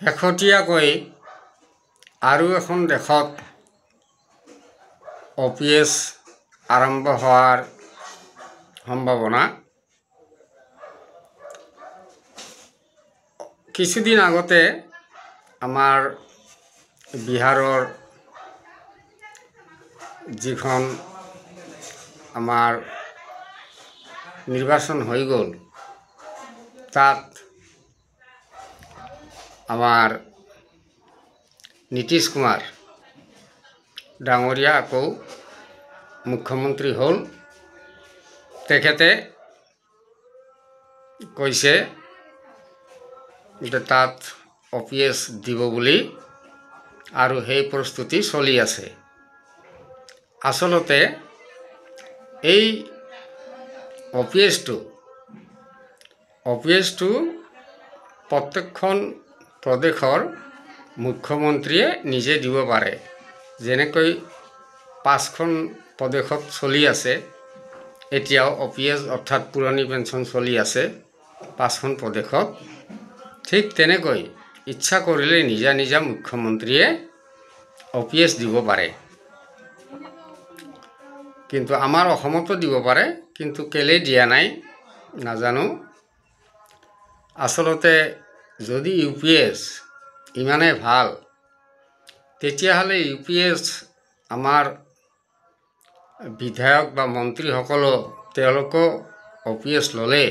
শেহতীয়াকৈ আৰু এখন দেশত OPS আৰম্ভ হোৱাৰ সম্ভাৱনা। কিছুদিন আগতে আমাৰ বিহাৰৰ যিখন আমাৰ নিৰ্বাচন হৈ গ'ল, তাত আমাৰ নীতিশ কুমাৰ ডাঙৰীয়া আকৌ মুখ্যমন্ত্ৰী হ'ল। তেখেতে কৈছে যে তাত OPS দিব বুলি, আৰু সেই প্ৰস্তুতি চলি আছে। আচলতে এই OPSটো প্ৰত্যেকখন প্ৰদেশৰ মুখ্যমন্ত্ৰীয়ে নিজে দিব পাৰে। যেনেকৈ 5খন প্ৰদেশত চলি আছে, এতিয়াও OPS অৰ্থাৎ পুৰণি পেঞ্চন চলি আছে 5খন প্ৰদেশত। ঠিক তেনেকৈ ইচ্ছা কৰিলে নিজা নিজা মুখ্যমন্ত্ৰীয়ে OPS দিব পাৰে। কিন্তু আমাৰ অসমতো দিব পাৰে, কিন্তু কেলে দিয়া নাই নাজানো। আচলতে যদি UPS ইমানেই ভাল, তেতিয়াহ'লে UPS আমাৰ বিধায়ক বা মন্ত্ৰীসকলো তেওঁলোকো OPS ল'লে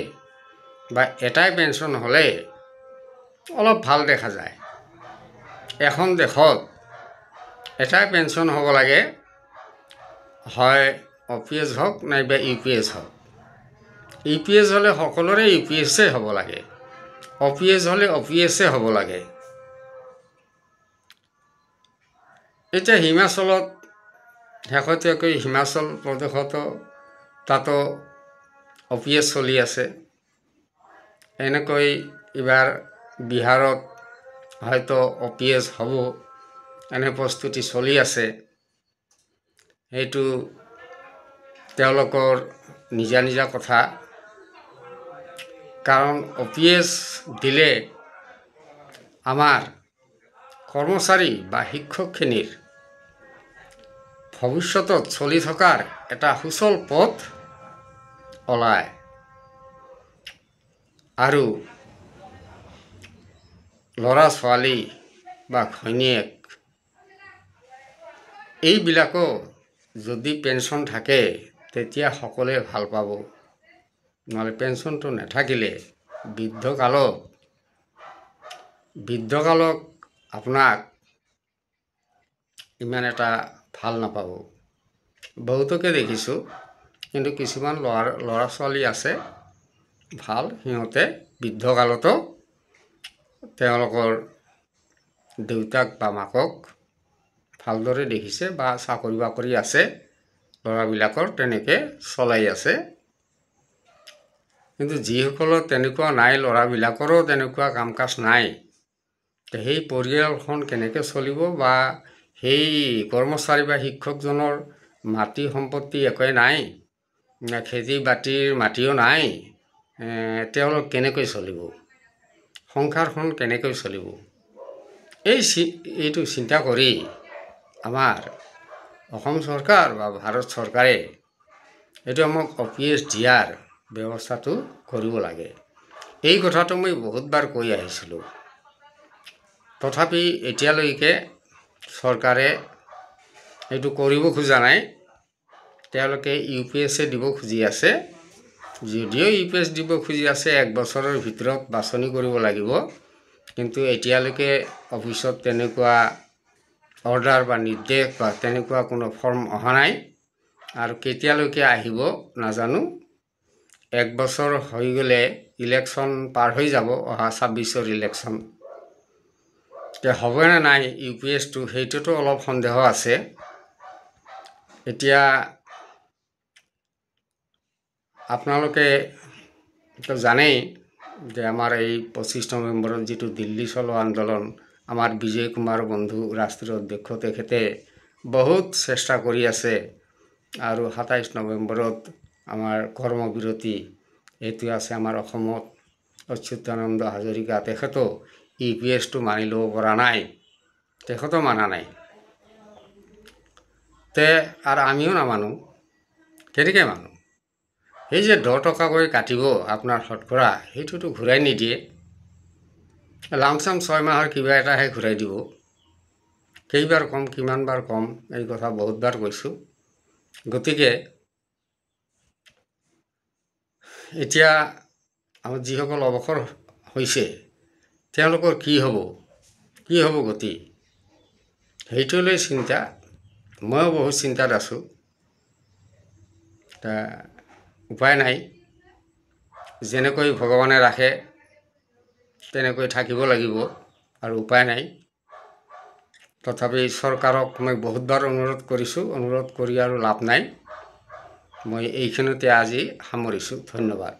বা এটাই পেঞ্চন হ'লে অলপ ভাল দেখা যায়। এখন দেশত এটাই পেঞ্চন হ'ব লাগে, হয় OPS হওক নাইবা UPS হওক। UPS হ'লে সকলোৰে UPSয়ে হ'ব লাগে, OPS হ'লে OPSয়ে হ'ব লাগে। এতিয়া হিমাচলত শেহতীয়াকৈ হিমাচল প্ৰদেশতো তাতো OPS চলি আছে। এনেকৈ এইবাৰ বিহাৰত হয়তো OPS হ'ব, এনে প্ৰস্তুতি চলি আছে। সেইটো তেওঁলোকৰ নিজা নিজা কথা। কাৰণ OPS দিলে আমাৰ কৰ্মচাৰী বা শিক্ষকখিনিৰ ভৱিষ্যতত চলি থকাৰ এটা সুচল পথ ওলায়, আৰু ল'ৰা ছোৱালী বা ঘৈণীয়েক এইবিলাকো যদি পেঞ্চন থাকে তেতিয়া সকলোৱে ভাল পাব। নহ'লে পেঞ্চনটো নাথাকিলে বৃদ্ধকালক আপোনাক ইমান এটা ভাল নাপাব। বহুতকে দেখিছোঁ, কিন্তু কিছুমান ল'ৰা ছোৱালী আছে ভাল, সিহঁতে বৃদ্ধকালতো তেওঁলোকৰ দেউতাক বা মাকক ভালদৰে দেখিছে বা চাকৰি বাকৰি আছে, ল'ৰাবিলাকৰ তেনেকৈ চলাই আছে। কিন্তু যিসকলৰ তেনেকুৱা নাই, ল'ৰাবিলাকৰো তেনেকুৱা কাম কাজ নাই, সেই পৰিয়ালখন কেনেকৈ চলিব? বা সেই কৰ্মচাৰী বা শিক্ষকজনৰ মাটি সম্পত্তি একোৱেই নাই, খেতি বাতিৰ মাটিও নাই, তেওঁলোক কেনেকৈ চলিব? সংসাৰখন কেনেকৈ চলিব? এইটো চিন্তা কৰি আমাৰ অসম চৰকাৰ বা ভাৰত চৰকাৰে এইটো আমাক OPS দিয়াৰ ব্যৱস্থাটো কৰিব লাগে। এই কথাটো মই বহুতবাৰ কৈ আহিছিলোঁ, তথাপি এতিয়ালৈকে চৰকাৰে এইটো কৰিব খোজা নাই। তেওঁলোকে UPSয়ে দিব খুজি আছে। যদিও UPS দিব খুজি আছে, 1 বছৰৰ ভিতৰত বাছনি কৰিব লাগিব, কিন্তু এতিয়ালৈকে অফিচত তেনেকুৱা অৰ্ডাৰ বা নিৰ্দেশ বা তেনেকুৱা কোনো ফৰ্ম অহা নাই, আৰু কেতিয়ালৈকে আহিব নাজানো। 1 বছৰ হৈ গ'লে ইলেকশ্যন পাৰ হৈ যাব, অহা 26ৰ ইলেকশ্যন। হ'বনে নাই UPSটো, সেইটোতো অলপ সন্দেহ আছে। এতিয়া আপোনালোকে জানেই যে আমাৰ এই 25 নৱেম্বৰত যিটো দিল্লী চলো আন্দোলন, আমাৰ বিজয় কুমাৰ বন্ধু ৰাষ্ট্ৰীয় অধ্যক্ষ, তেখেতে বহুত চেষ্টা কৰি আছে, আৰু 27 নৱেম্বৰত আমাৰ কৰ্মবিৰতি এইটো আছে আমাৰ অসমত। অচ্যুতানন্দ হাজৰিকা তেখেতো EPSটো মানি ল'ব পৰা নাই, তেখেতো মানা নাই, তে আৰু আমিও নামানো। কেনেকৈ মানো? সেই যে 10 টকাকৈ কাটিব আপোনাৰ শতকৰা, সেইটোতো ঘূৰাই নিদিয়ে। লামচাম 6 মাহৰ কিবা এটাহে ঘূৰাই দিব। কেইবাৰ কম, কিমানবাৰ কম, এই কথা বহুতবাৰ কৈছোঁ। গতিকে এতিয়া আমাৰ যিসকল অৱসৰ হৈছে তেওঁলোকৰ কি হ'ব গতি, সেইটোলৈ চিন্তা। ময়ো বহুত চিন্তাত আছোঁ। উপায় নাই, যেনেকৈ ভগৱানে ৰাখে তেনেকৈ থাকিব লাগিব, আৰু উপায় নাই। তথাপি চৰকাৰক মই বহুতবাৰ অনুৰোধ কৰিছোঁ, অনুৰোধ কৰি আৰু লাভ নাই। মই এইখিনিতে আজি সামৰিছোঁ। ধন্যবাদ।